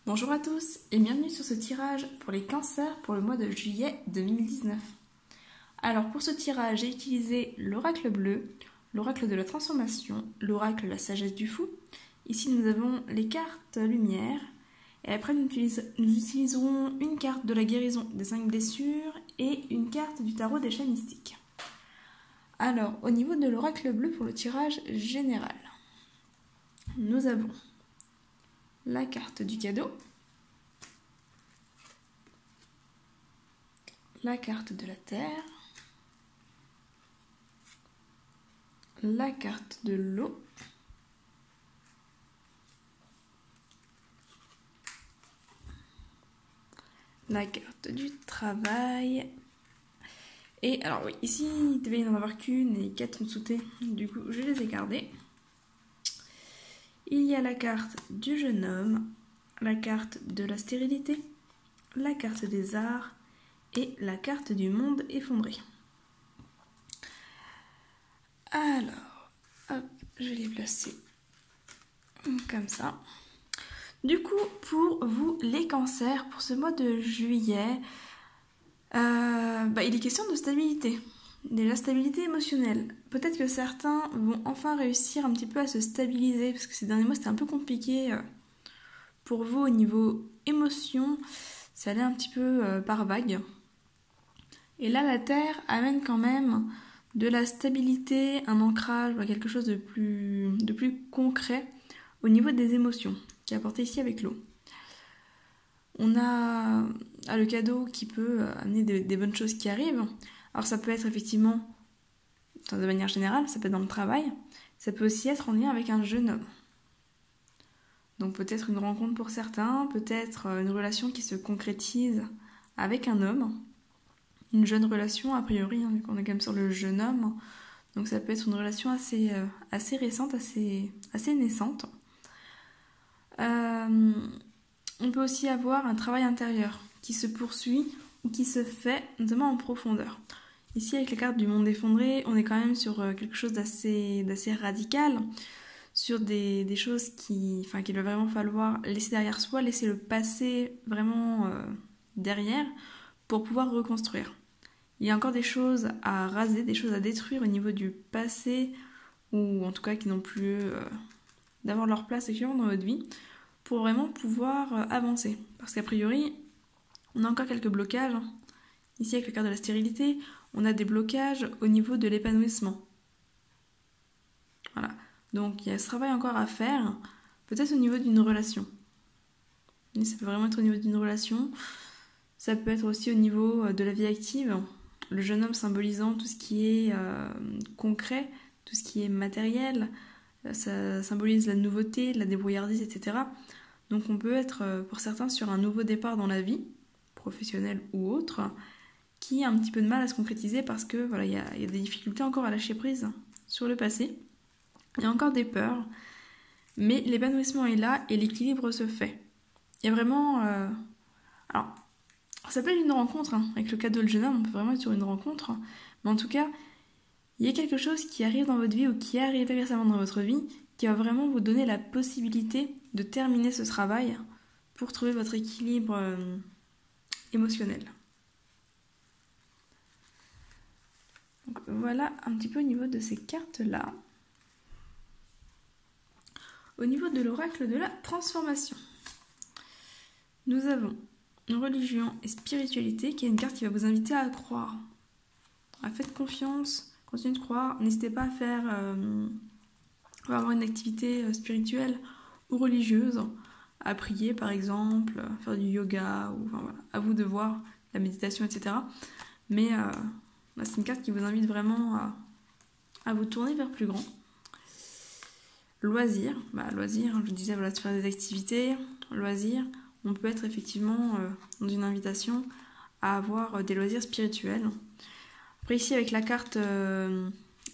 Bonjour à tous et bienvenue sur ce tirage pour les cancers pour le mois de juillet 2019. Alors pour ce tirage, j'ai utilisé l'oracle bleu, l'oracle de la transformation, l'oracle la sagesse du fou. Ici nous avons les cartes lumière et après nous utiliserons une carte de la guérison des 5 blessures et une carte du tarot des chats mystiques. Alors au niveau de l'oracle bleu pour le tirage général, nous avons la carte du cadeau, la carte de la terre, la carte de l'eau, la carte du travail. Et alors oui, ici il devait y en avoir qu'une et 4 ont sauté, du coup je les ai gardées. Il y a la carte du jeune homme, la carte de la stérilité, la carte des arts et la carte du monde effondré. Alors, hop, je vais les placer comme ça. Du coup, pour vous les cancers, pour ce mois de juillet, il est question de stabilité. Déjà, stabilité émotionnelle. Peut-être que certains vont enfin réussir un petit peu à se stabiliser, parce que ces derniers mois, c'était un peu compliqué pour vous au niveau émotion. Ça allait un petit peu par vague. Et là, la Terre amène quand même de la stabilité, un ancrage, quelque chose de plus concret au niveau des émotions, qui est apporté ici avec l'eau. On a le cadeau qui peut amener des bonnes choses qui arrivent. Alors ça peut être effectivement, de manière générale, ça peut être dans le travail, ça peut aussi être en lien avec un jeune homme. Donc peut-être une rencontre pour certains, peut-être une relation qui se concrétise avec un homme, une jeune relation a priori, vu qu'on est quand même sur le jeune homme, donc ça peut être une relation assez récente, assez naissante. On peut aussi avoir un travail intérieur qui se poursuit ou qui se fait notamment en profondeur. Ici, avec la carte du monde effondré, on est quand même sur quelque chose d'assez radical, sur des choses qu'il va vraiment falloir laisser derrière soi, laisser le passé vraiment derrière pour pouvoir reconstruire. Il y a encore des choses à raser, des choses à détruire au niveau du passé, ou en tout cas qui n'ont plus d'avoir leur place actuellement dans votre vie, pour vraiment pouvoir avancer. Parce qu'a priori, on a encore quelques blocages. Ici, avec le carte de la stérilité, on a des blocages au niveau de l'épanouissement. Voilà. Donc, il y a ce travail encore à faire, peut-être au niveau d'une relation. Mais ça peut vraiment être au niveau d'une relation. Ça peut être aussi au niveau de la vie active. Le jeune homme symbolisant tout ce qui est concret, tout ce qui est matériel. Ça symbolise la nouveauté, la débrouillardise, etc. Donc on peut être pour certains sur un nouveau départ dans la vie, professionnelle ou autre, qui a un petit peu de mal à se concrétiser parce que voilà, y a des difficultés encore à lâcher prise sur le passé. Il y a encore des peurs, mais l'épanouissement est là et l'équilibre se fait. Il y a vraiment... Alors, ça peut être une rencontre, avec le cadeau de jeune homme, on peut vraiment être sur une rencontre, mais en tout cas, il y a quelque chose qui arrive dans votre vie ou qui est arrivé récemment dans votre vie qui va vraiment vous donner la possibilité de terminer ce travail pour trouver votre équilibre émotionnel. Donc voilà un petit peu au niveau de ces cartes-là. Au niveau de l'oracle de la transformation, nous avons religion et spiritualité qui est une carte qui va vous inviter à croire. Faites confiance, continuez de croire, n'hésitez pas à avoir une activité spirituelle ou religieuse, à prier par exemple, faire du yoga, ou voilà, à vous de voir, la méditation, etc. Mais c'est une carte qui vous invite vraiment à vous tourner vers plus grand. Loisirs, loisirs, je disais voilà, de faire des activités, loisirs, on peut être effectivement dans une invitation à avoir des loisirs spirituels. Après ici avec la carte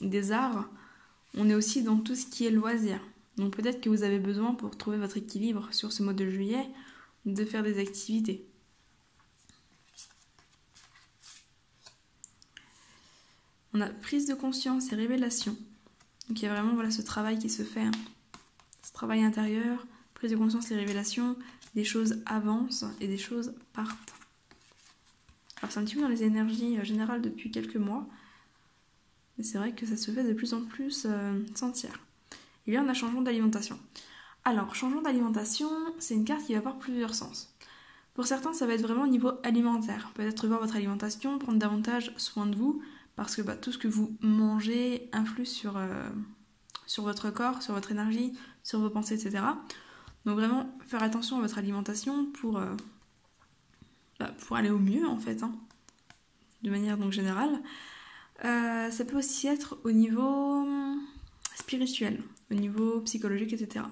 des arts, on est aussi dans tout ce qui est loisirs. Donc peut-être que vous avez besoin pour trouver votre équilibre sur ce mois de juillet de faire des activités. On a prise de conscience et révélation. Donc il y a vraiment ce travail qui se fait, ce travail intérieur, prise de conscience, les révélations, des choses avancent et des choses partent. Alors c'est un petit peu dans les énergies générales depuis quelques mois, mais c'est vrai que ça se fait de plus en plus sentir. Et bien on a changement d'alimentation. Alors, changement d'alimentation, c'est une carte qui va avoir plusieurs sens. Pour certains, ça va être vraiment au niveau alimentaire. Peut-être revoir votre alimentation, prendre davantage soin de vous, parce que tout ce que vous mangez influe sur votre corps, sur votre énergie, sur vos pensées, etc. Donc vraiment, faire attention à votre alimentation pour aller au mieux, en fait, de manière donc générale. Ça peut aussi être au niveau spirituel, au niveau psychologique, etc.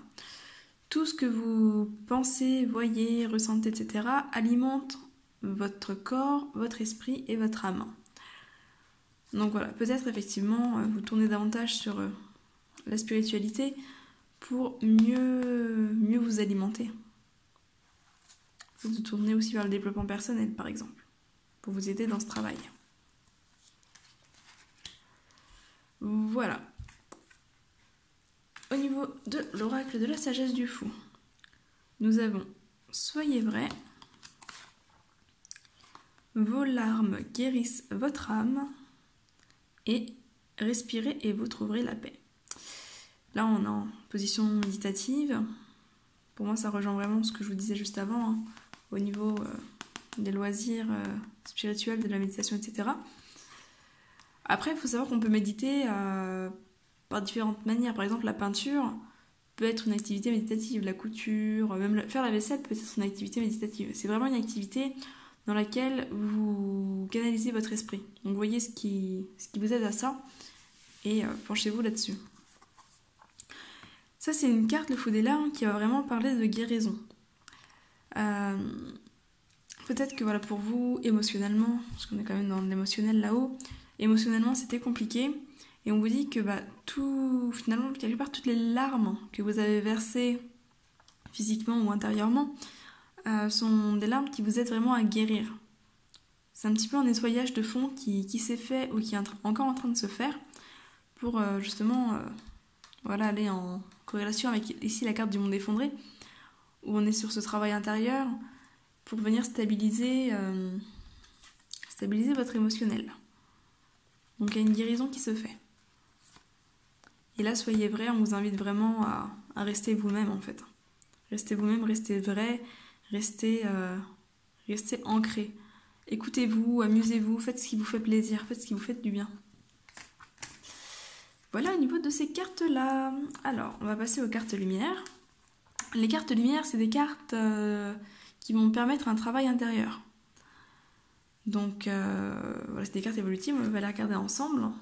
Tout ce que vous pensez, voyez, ressentez, etc. alimente votre corps, votre esprit et votre âme. Donc voilà, peut-être effectivement vous tournez davantage sur la spiritualité pour mieux vous alimenter. Vous tournez aussi vers le développement personnel par exemple, pour vous aider dans ce travail. Voilà. Au niveau de l'oracle de la sagesse du fou, nous avons « Soyez vrai », « Vos larmes guérissent votre âme » et « Respirez et vous trouverez la paix ». Là, on est en position méditative. Pour moi, ça rejoint vraiment ce que je vous disais juste avant, au niveau des loisirs spirituels, de la méditation, etc. Après, il faut savoir qu'on peut méditer par différentes manières. Par exemple, la peinture peut être une activité méditative, la couture, même faire la vaisselle peut être une activité méditative. C'est vraiment une activité dans laquelle vous canalisez votre esprit. Donc vous voyez ce qui vous aide à ça et penchez-vous là-dessus. Ça, c'est une carte, le fou des larmes, qui va vraiment parler de guérison. Peut-être que voilà, pour vous, émotionnellement, parce qu'on est quand même dans l'émotionnel là-haut, émotionnellement c'était compliqué. Et on vous dit que finalement, quelque part, toutes les larmes que vous avez versées physiquement ou intérieurement sont des larmes qui vous aident vraiment à guérir. C'est un petit peu un nettoyage de fond qui s'est fait ou qui est encore en train de se faire pour justement aller en corrélation avec ici la carte du monde effondré, où on est sur ce travail intérieur pour venir stabiliser votre émotionnel. Donc il y a une guérison qui se fait. Et là, soyez vrai, on vous invite vraiment à rester vous-même en fait. Restez vous-même, restez vrai, restez ancré. Écoutez-vous, amusez-vous, faites ce qui vous fait plaisir, faites ce qui vous fait du bien. Voilà au niveau de ces cartes-là. Alors, on va passer aux cartes lumière. Les cartes lumière, c'est des cartes qui vont permettre un travail intérieur. Donc, voilà, c'est des cartes évolutives, on va les regarder ensemble. Donc,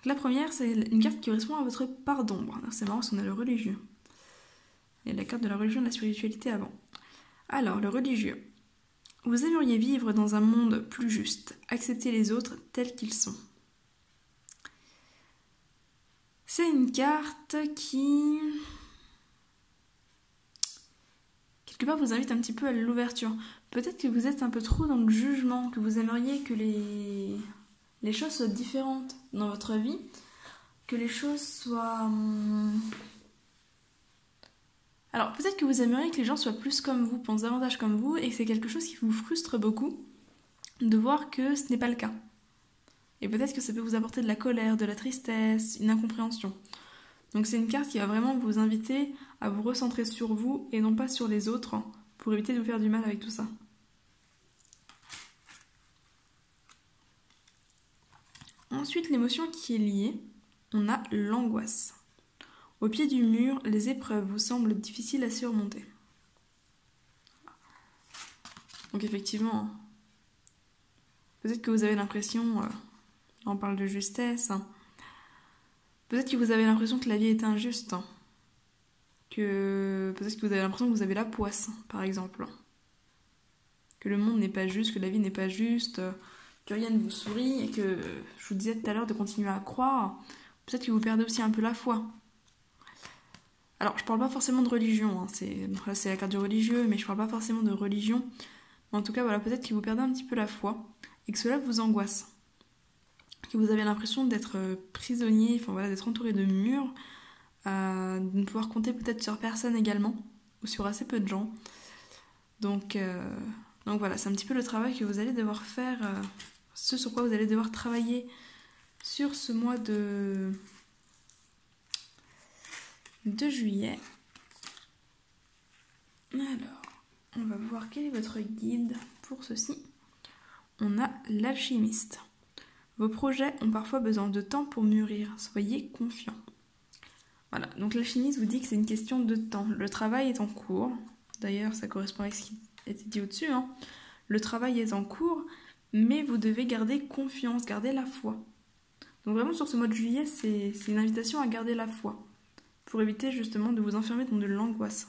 la première, c'est une carte qui correspond à votre part d'ombre. C'est marrant, parce qu'on a le religieux. Et la carte de la religion et de la spiritualité avant. Alors, le religieux. Vous aimeriez vivre dans un monde plus juste, accepter les autres tels qu'ils sont. C'est une carte qui, quelque part, vous invite un petit peu à l'ouverture. Peut-être que vous êtes un peu trop dans le jugement, que vous aimeriez que les choses soient différentes dans votre vie, que les choses soient... Alors, peut-être que vous aimeriez que les gens soient plus comme vous, pensent davantage comme vous, et que c'est quelque chose qui vous frustre beaucoup de voir que ce n'est pas le cas. Et peut-être que ça peut vous apporter de la colère, de la tristesse, une incompréhension. Donc c'est une carte qui va vraiment vous inviter à vous recentrer sur vous et non pas sur les autres pour éviter de vous faire du mal avec tout ça. Ensuite, l'émotion qui est liée, on a l'angoisse. Au pied du mur, les épreuves vous semblent difficiles à surmonter. Donc effectivement, peut-être que vous avez l'impression, on parle de justesse, peut-être que vous avez l'impression que la vie est injuste, peut-être que vous avez l'impression que vous avez la poisse, par exemple. Que le monde n'est pas juste, que la vie n'est pas juste, que rien ne vous sourit, et que, je vous disais tout à l'heure, de continuer à croire, peut-être que vous perdez aussi un peu la foi. Alors, je parle pas forcément de religion, c'est la carte du religieux, mais je parle pas forcément de religion. Mais en tout cas, voilà, peut-être que vous perdez un petit peu la foi, et que cela vous angoisse. Que vous avez l'impression d'être prisonnier, d'être entouré de murs, de ne pouvoir compter peut-être sur personne également, ou sur assez peu de gens. Donc voilà, c'est un petit peu le travail que vous allez devoir faire, ce sur quoi vous allez devoir travailler sur ce mois de juillet. Alors, on va voir quel est votre guide pour ceci. On a l'alchimiste. Vos projets ont parfois besoin de temps pour mûrir, soyez confiants. Voilà, donc l'alchimiste vous dit que c'est une question de temps. Le travail est en cours. D'ailleurs, ça correspond avec ce qui était dit au-dessus. Le travail est en cours, mais vous devez garder confiance, garder la foi. Donc vraiment, sur ce mois de juillet, c'est une invitation à garder la foi, pour éviter justement de vous enfermer dans de l'angoisse.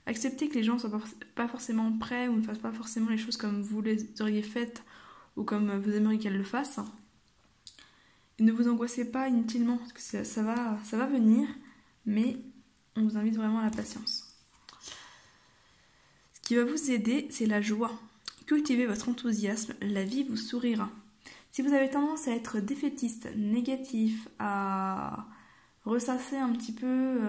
Acceptez que les gens ne soient pas forcément prêts ou ne fassent pas forcément les choses comme vous les auriez faites ou comme vous aimeriez qu'elles le fassent. Et ne vous angoissez pas inutilement, parce que ça va venir, mais on vous invite vraiment à la patience. Ce qui va vous aider, c'est la joie. Cultivez votre enthousiasme, la vie vous sourira. Si vous avez tendance à être défaitiste, négatif, à ressasser un petit peu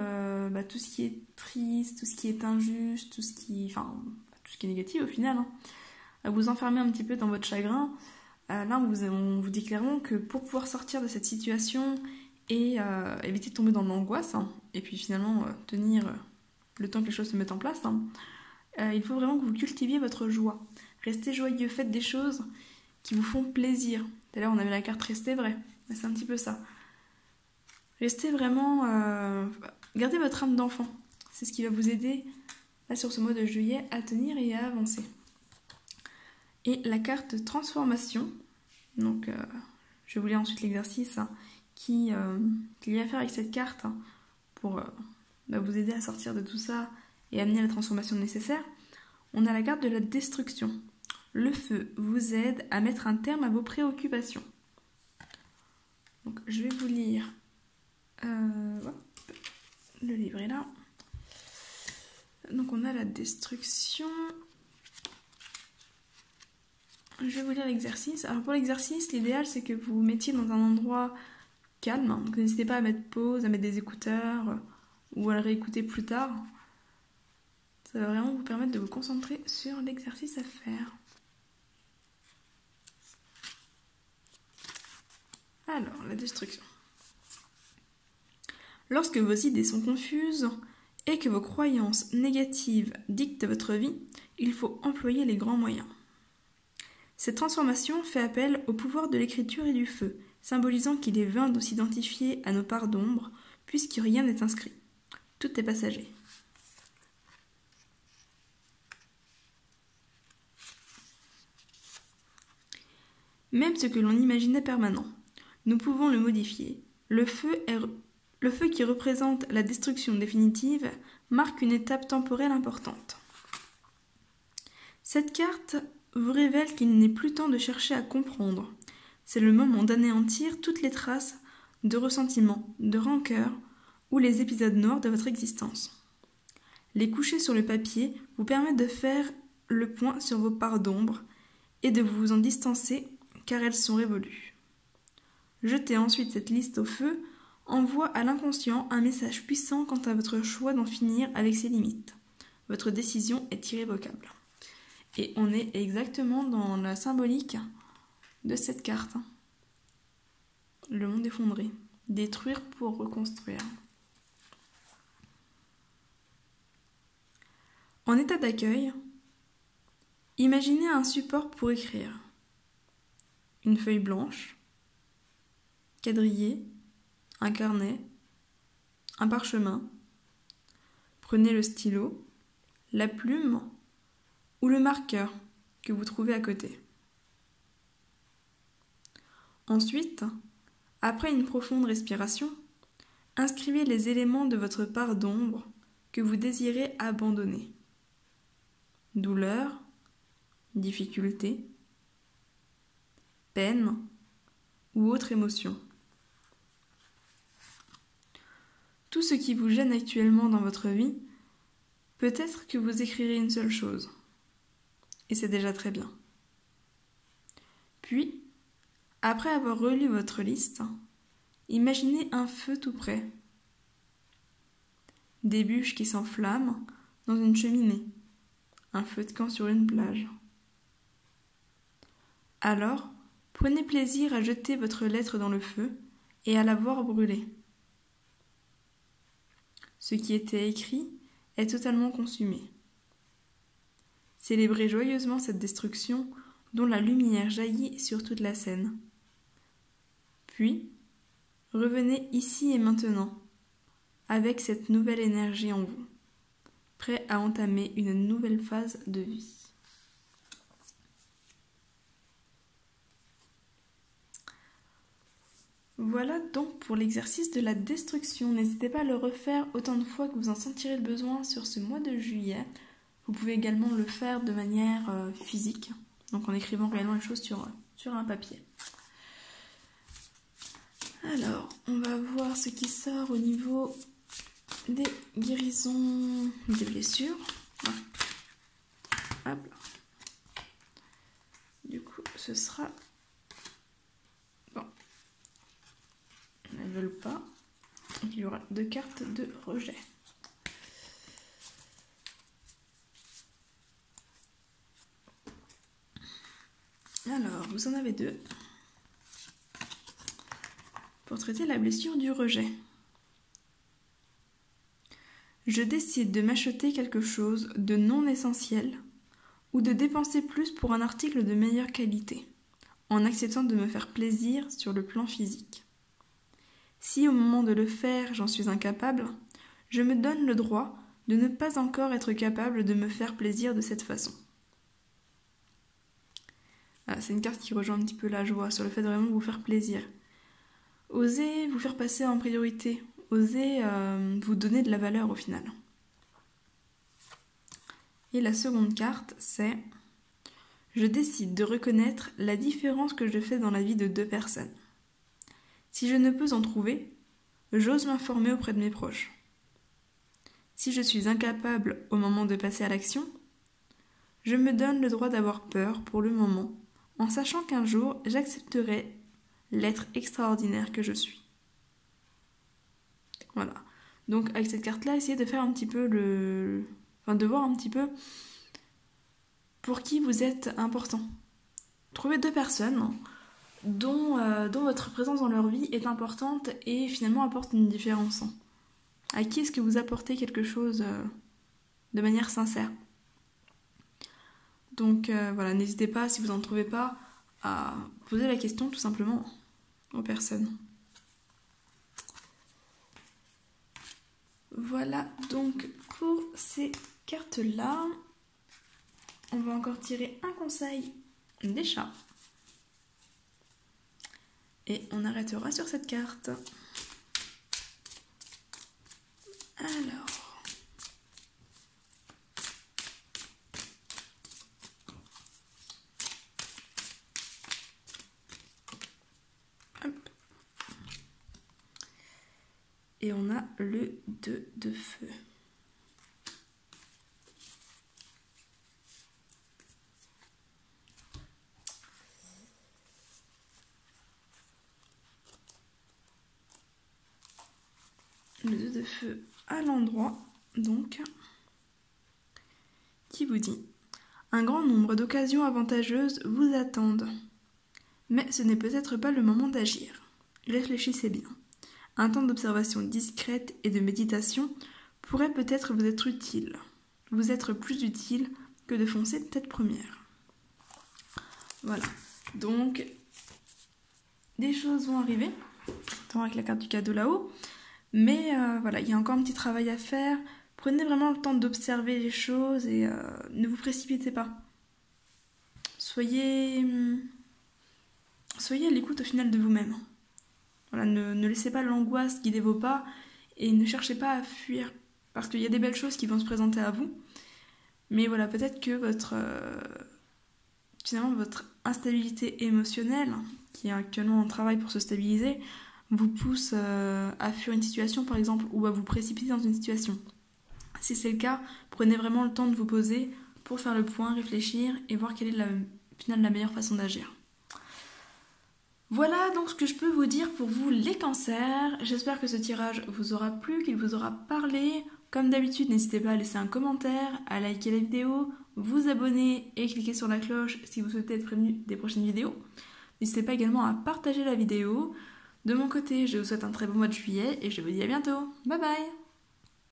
tout ce qui est triste, tout ce qui est injuste, tout ce qui est négatif au final, à vous enfermer un petit peu dans votre chagrin, là on vous dit clairement que pour pouvoir sortir de cette situation et éviter de tomber dans l'angoisse, et puis finalement tenir le temps que les choses se mettent en place, il faut vraiment que vous cultiviez votre joie. Restez joyeux, faites des choses qui vous font plaisir. Tout à l'heure on avait la carte rester vrai, c'est un petit peu ça. Restez vraiment... gardez votre âme d'enfant. C'est ce qui va vous aider, là, sur ce mois de juillet, à tenir et à avancer. Et la carte transformation. Donc, je vais vous lire ensuite l'exercice qu'il y a à faire avec cette carte pour vous aider à sortir de tout ça et amener la transformation nécessaire. On a la carte de la destruction. Le feu vous aide à mettre un terme à vos préoccupations. Donc, je vais vous lire... le livre est là. Donc on a la destruction. Je vais vous lire l'exercice. Alors pour l'exercice, l'idéal c'est que vous vous mettiez dans un endroit calme. Donc n'hésitez pas à mettre pause, à mettre des écouteurs ou à le réécouter plus tard. Ça va vraiment vous permettre de vous concentrer sur l'exercice à faire. Alors, la destruction. Lorsque vos idées sont confuses et que vos croyances négatives dictent votre vie, il faut employer les grands moyens. Cette transformation fait appel au pouvoir de l'écriture et du feu, symbolisant qu'il est vain de s'identifier à nos parts d'ombre, puisque rien n'est inscrit. Tout est passager. Même ce que l'on imaginait permanent, nous pouvons le modifier. Le feu qui représente la destruction définitive marque une étape temporelle importante. Cette carte vous révèle qu'il n'est plus temps de chercher à comprendre. C'est le moment d'anéantir toutes les traces de ressentiment, de rancœur ou les épisodes noirs de votre existence. Les coucher sur le papier vous permettent de faire le point sur vos parts d'ombre et de vous en distancer car elles sont révolues. Jetez ensuite cette liste au feu envoie à l'inconscient un message puissant quant à votre choix d'en finir avec ses limites. Votre décision est irrévocable. Et on est exactement dans la symbolique de cette carte. Le monde effondré. Détruire pour reconstruire. En état d'accueil, imaginez un support pour écrire. Une feuille blanche, quadrillé, un carnet, un parchemin. Prenez le stylo, la plume ou le marqueur que vous trouvez à côté. Ensuite, après une profonde respiration, inscrivez les éléments de votre part d'ombre que vous désirez abandonner. Douleur, difficulté, peine ou autre émotion. Tout ce qui vous gêne actuellement dans votre vie, peut-être que vous écrirez une seule chose. Et c'est déjà très bien. Puis, après avoir relu votre liste, imaginez un feu tout près. des bûches qui s'enflamment dans une cheminée, un feu de camp sur une plage. Alors, prenez plaisir à jeter votre lettre dans le feu et à la voir brûler. Ce qui était écrit est totalement consumé. Célébrez joyeusement cette destruction dont la lumière jaillit sur toute la scène. Puis, revenez ici et maintenant, avec cette nouvelle énergie en vous, prêt à entamer une nouvelle phase de vie. Voilà donc pour l'exercice de la destruction. N'hésitez pas à le refaire autant de fois que vous en sentirez le besoin sur ce mois de juillet. Vous pouvez également le faire de manière physique, donc en écrivant réellement les choses sur un papier. Alors, on va voir ce qui sort au niveau des guérisons des blessures. Hop. Du coup, ce sera... Bon. Elles ne veulent pas. Il y aura 2 cartes de rejet. Alors, vous en avez 2. Pour traiter la blessure du rejet. Je décide de m'acheter quelque chose de non essentiel ou de dépenser plus pour un article de meilleure qualité, en acceptant de me faire plaisir sur le plan physique. Si au moment de le faire, j'en suis incapable, je me donne le droit de ne pas encore être capable de me faire plaisir de cette façon. Voilà, c'est une carte qui rejoint un petit peu la joie, sur le fait de vraiment vous faire plaisir. Osez vous faire passer en priorité, osez vous donner de la valeur au final. Et la seconde carte, c'est « Je décide de reconnaître la différence que je fais dans la vie de 2 personnes. Si je ne peux en trouver, j'ose m'informer auprès de mes proches. Si je suis incapable au moment de passer à l'action, je me donne le droit d'avoir peur pour le moment, en sachant qu'un jour, j'accepterai l'être extraordinaire que je suis. » Voilà. Donc avec cette carte-là, essayez de faire un petit peu de voir un petit peu pour qui vous êtes important. Trouvez 2 personnes dont votre présence dans leur vie est importante et finalement apporte une différence. À qui est-ce que vous apportez quelque chose de manière sincère? Donc voilà, n'hésitez pas, si vous n'en trouvez pas, à poser la question tout simplement aux personnes. Voilà donc pour ces cartes-là. On va encore tirer un conseil des chats. Et on arrêtera sur cette carte. Alors... Et on a le 2 de feu. Le 2 de feu à l'endroit, donc, qui vous dit « Un grand nombre d'occasions avantageuses vous attendent. Mais ce n'est peut-être pas le moment d'agir. Réfléchissez bien. Un temps d'observation discrète et de méditation pourrait peut-être vous être utile. Vous être plus utile que de foncer tête première. » Voilà. Donc, des choses vont arriver. Tant avec la carte du cadeau là-haut. Mais voilà, il y a encore un petit travail à faire. Prenez vraiment le temps d'observer les choses et ne vous précipitez pas. Soyez à l'écoute au final de vous-même. Voilà, ne laissez pas l'angoisse guider vos pas et ne cherchez pas à fuir. Parce qu'il y a des belles choses qui vont se présenter à vous. Mais voilà, peut-être que finalement votre instabilité émotionnelle, qui est actuellement en travail pour se stabiliser, vous pousse à fuir une situation par exemple, ou à vous précipiter dans une situation. Si c'est le cas, prenez vraiment le temps de vous poser pour faire le point, réfléchir et voir quelle est finalement la meilleure façon d'agir. Voilà donc ce que je peux vous dire pour vous les cancers. J'espère que ce tirage vous aura plu, qu'il vous aura parlé. Comme d'habitude, n'hésitez pas à laisser un commentaire, à liker la vidéo, vous abonner et cliquer sur la cloche si vous souhaitez être prévenu des prochaines vidéos. N'hésitez pas également à partager la vidéo. De mon côté, je vous souhaite un très bon mois de juillet et je vous dis à bientôt. Bye bye!